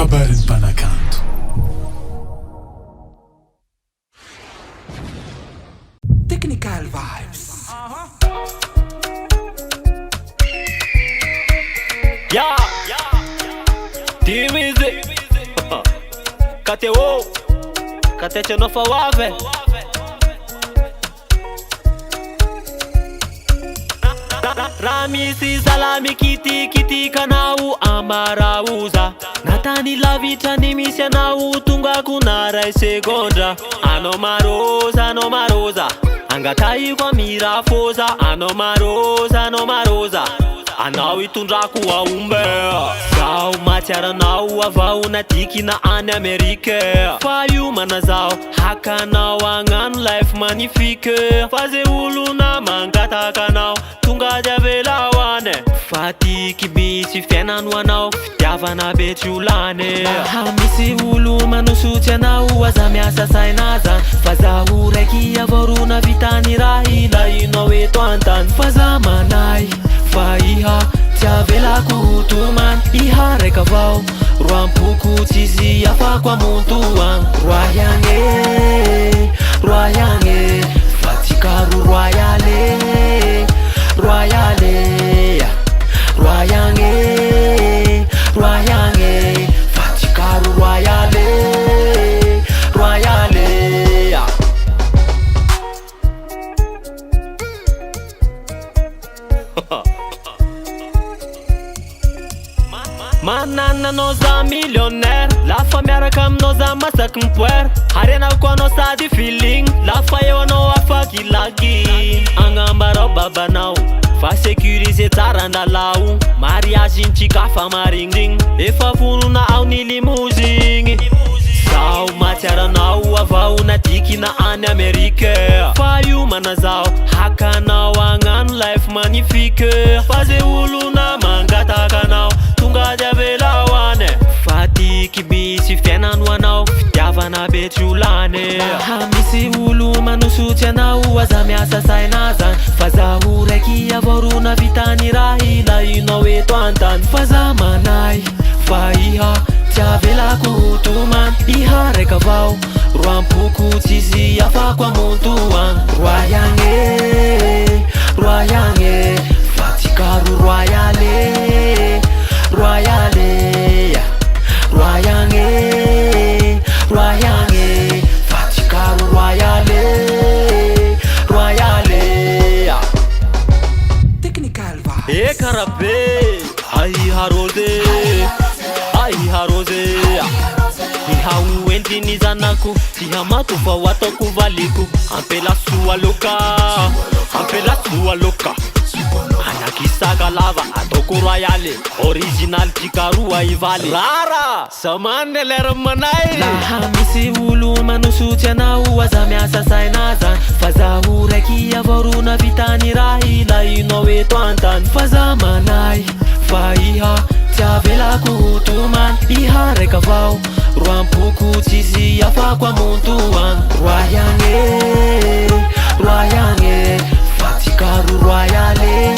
kabarin'ny mpanakanto. Technical vibes. Yeah, Timizi Kateo Kateche no fawave Ramisi salami kiti kanau amarauza Natani lavitra nimisi anau tunga kunara segondra Ano maroza Angatai kwa mirafoza Ano maroza Anao itondrako aombe Zaho matsiaranao avao natikina any Amerika Fa iomana zaho hakanao agnano life magnifique Fa ze olona mangataka anao tonga diavela hoane Fa tiky misy fiainano anao fitiavana betriolane Misy olo manosotsy anao aza miasa saina zany Fa zaho raiky avarona vitany raha ilainao eto antany Fa za manay fa iha tiavelako hotomany Iha raika avao roampoko tsisy afako amontoany Royale Fatikaro royale Fatikaro royale Manana nao za millionnaire Lafa miaraka aminao za masaky mipoera Harenao koa anao sady feeling Lafa eo anao afaky lagy Agnambarao babanao Fa sécuriser tsara andalao Mariage intsika fa maringrigny Efa vonona ao ny limousine Zaho matsiaranao avao natikina any Amerika Fa iomana zaho hakanao agnano life magnifique Fa ze olona mangataka anao tonga diavela hoane Fa tiky misy fiainano anao fitiavana betriolane Misy olo manosotsy anao aza miasa saina zany Fa zaho raiky avarona vitany raha ilainao eto antany Fa za manay fa iha tiavelako hotomany Iha raika avao roampoko tsisy afako amontoany Royale Fatikaro royale Fatikaro royale Technical vibes. Ekarabe Aiha rose Iha uentini zanako Iha mato fa watako valiko Ampela sua loka Anakisaka lava atoko royale Original tikarua ivale Rara samane lera manay Laha misy olo manosotsy anao aza miasa saina zany Fa zaho raiky avarona vitany raha ilainao eto antany Fa za manay fa iha tiavelako hotomany Iha raika avao roampoko tsisy afako amontoany Royale Fatikaro royale